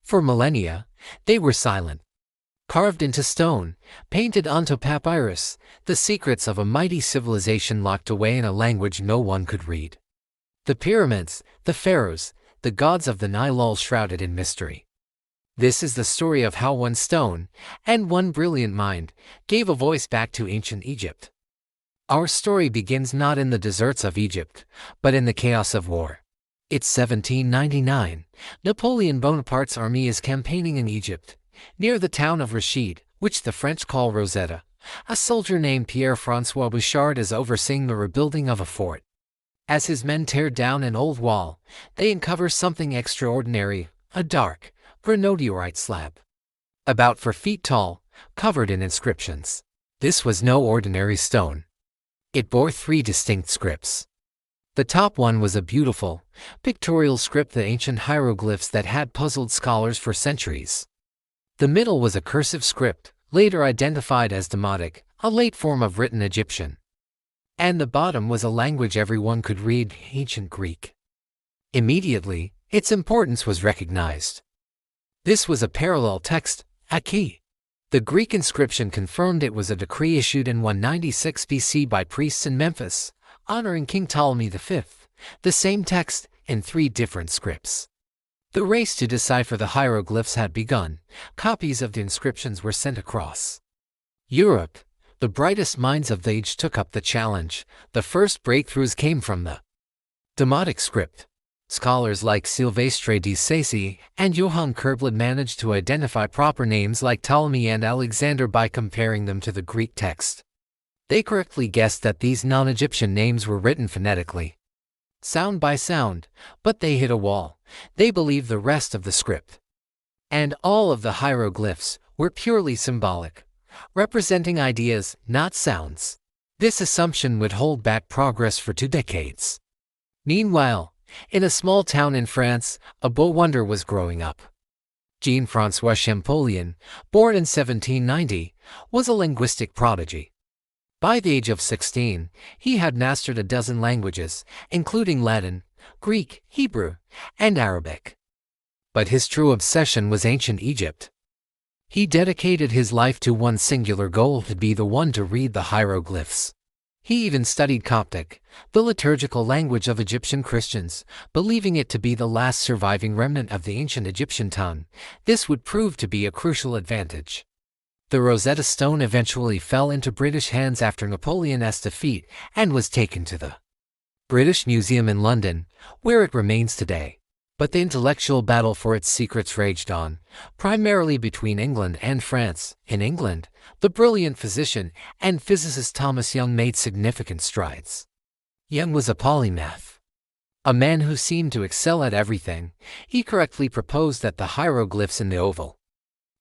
For millennia, they were silent. Carved into stone, painted onto papyrus, the secrets of a mighty civilization locked away in a language no one could read. The pyramids, the pharaohs, the gods of the Nile all shrouded in mystery. This is the story of how one stone, and one brilliant mind, gave a voice back to ancient Egypt. Our story begins not in the deserts of Egypt, but in the chaos of war. It's 1799. Napoleon Bonaparte's army is campaigning in Egypt, near the town of Rashid, which the French call Rosetta. A soldier named Pierre-François Bouchard is overseeing the rebuilding of a fort. As his men tear down an old wall, they uncover something extraordinary, a dark, granodiorite slab. About 4 feet tall, covered in inscriptions. This was no ordinary stone. It bore 3 distinct scripts. The top one was a beautiful, pictorial script, the ancient hieroglyphs that had puzzled scholars for centuries. The middle was a cursive script, later identified as Demotic, a late form of written Egyptian. And the bottom was a language everyone could read, ancient Greek. Immediately, its importance was recognized. This was a parallel text, a key. The Greek inscription confirmed it was a decree issued in 196 BC by priests in Memphis, honoring King Ptolemy V, the same text, in 3 different scripts. The race to decipher the hieroglyphs had begun. Copies of the inscriptions were sent across Europe. The brightest minds of the age took up the challenge. The first breakthroughs came from the Demotic script. Scholars like Sylvestre de Sacy and Johann Kerblad managed to identify proper names like Ptolemy and Alexander by comparing them to the Greek text. They correctly guessed that these non-Egyptian names were written phonetically, sound by sound, but they hit a wall. They believed the rest of the script and all of the hieroglyphs were purely symbolic, representing ideas, not sounds. This assumption would hold back progress for 2 decades. Meanwhile, in a small town in France, a beau wonder was growing up. Jean-François Champollion, born in 1790, was a linguistic prodigy. By the age of 16, he had mastered a dozen languages, including Latin, Greek, Hebrew, and Arabic. But his true obsession was ancient Egypt. He dedicated his life to one singular goal: to be the one to read the hieroglyphs. He even studied Coptic, the liturgical language of Egyptian Christians, believing it to be the last surviving remnant of the ancient Egyptian tongue. This would prove to be a crucial advantage. The Rosetta Stone eventually fell into British hands after Napoleon's defeat and was taken to the British Museum in London, where it remains today. But the intellectual battle for its secrets raged on, primarily between England and France. In England, the brilliant physician and physicist Thomas Young made significant strides. Young was a polymath, a man who seemed to excel at everything. He correctly proposed that the hieroglyphs in the oval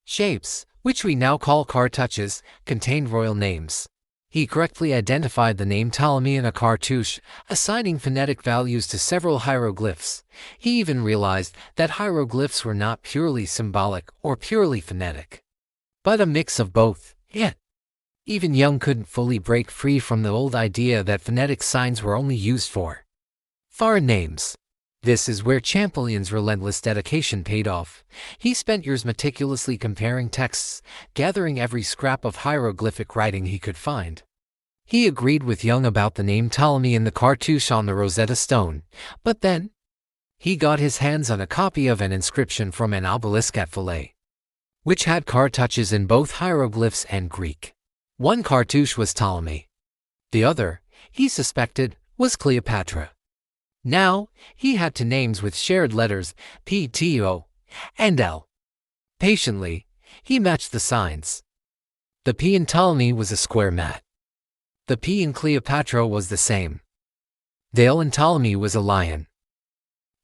shapes, which we now call cartouches, contained royal names. He correctly identified the name Ptolemy in a cartouche, assigning phonetic values to several hieroglyphs. He even realized that hieroglyphs were not purely symbolic or purely phonetic, but a mix of both. Yet, even Young couldn't fully break free from the old idea that phonetic signs were only used for foreign names. This is where Champollion's relentless dedication paid off. He spent years meticulously comparing texts, gathering every scrap of hieroglyphic writing he could find. He agreed with Young about the name Ptolemy in the cartouche on the Rosetta Stone, but then he got his hands on a copy of an inscription from an obelisk at Philae, which had cartouches in both hieroglyphs and Greek. One cartouche was Ptolemy. The other, he suspected, was Cleopatra. Now, he had 2 names with shared letters, P, T, O, and L. Patiently, he matched the signs. The P in Ptolemy was a square mat. The P in Cleopatra was the same. The L in Ptolemy was a lion.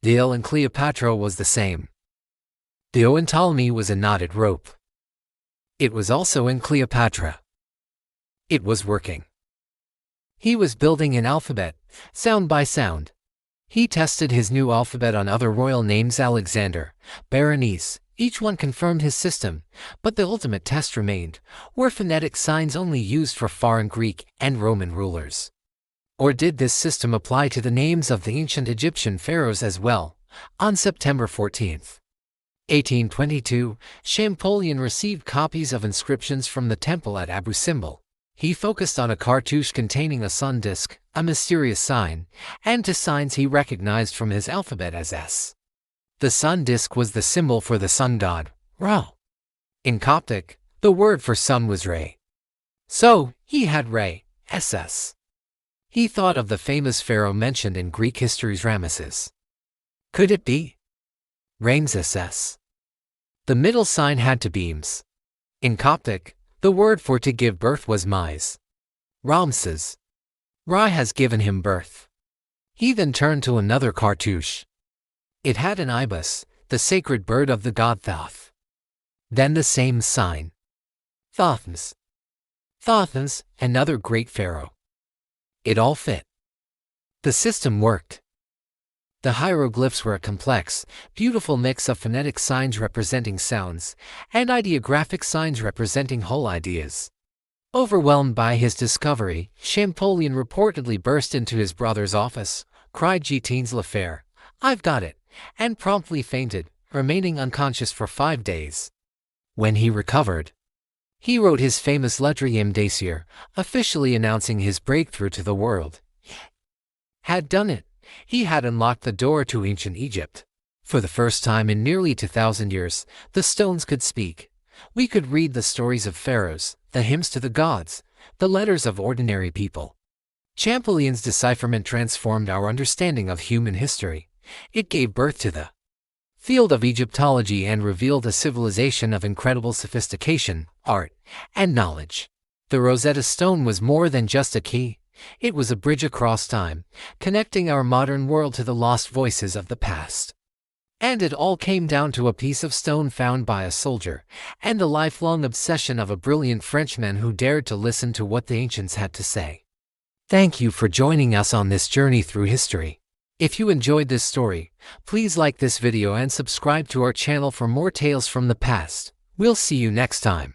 The L in Cleopatra was the same. The O in Ptolemy was a knotted rope. It was also in Cleopatra. It was working. He was building an alphabet, sound by sound. He tested his new alphabet on other royal names: Alexander, Berenice. Each one confirmed his system, but the ultimate test remained: were phonetic signs only used for foreign Greek and Roman rulers? Or did this system apply to the names of the ancient Egyptian pharaohs as well? On September 14, 1822, Champollion received copies of inscriptions from the temple at Abu Simbel. He focused on a cartouche containing a sun disk, a mysterious sign, and two signs he recognized from his alphabet as S. The sun disk was the symbol for the sun god, Ra. In Coptic, the word for sun was Re. So, he had Re, SS. He thought of the famous pharaoh mentioned in Greek history's Ramesses. Could it be Rames SS? The middle sign had to be Ms. In Coptic, the word for to give birth was Mais. Ramses. Ra has given him birth. He then turned to another cartouche. It had an ibis, the sacred bird of the god Thoth. Then the same sign. Thothmes. Thothmes, another great pharaoh. It all fit. The system worked. The hieroglyphs were a complex, beautiful mix of phonetic signs representing sounds and ideographic signs representing whole ideas. Overwhelmed by his discovery, Champollion reportedly burst into his brother's office, cried Jean's l'affaire, "I've got it," and promptly fainted, remaining unconscious for 5 days. When he recovered, he wrote his famous Lettre d'Imdacier, officially announcing his breakthrough to the world. Had done it. He had unlocked the door to ancient Egypt. For the first time in nearly 2,000 years, the stones could speak. We could read the stories of pharaohs, the hymns to the gods, the letters of ordinary people. Champollion's decipherment transformed our understanding of human history. It gave birth to the field of Egyptology and revealed a civilization of incredible sophistication, art, and knowledge. The Rosetta Stone was more than just a key. It was a bridge across time, connecting our modern world to the lost voices of the past. And it all came down to a piece of stone found by a soldier, and the lifelong obsession of a brilliant Frenchman who dared to listen to what the ancients had to say. Thank you for joining us on this journey through history. If you enjoyed this story, please like this video and subscribe to our channel for more tales from the past. We'll see you next time.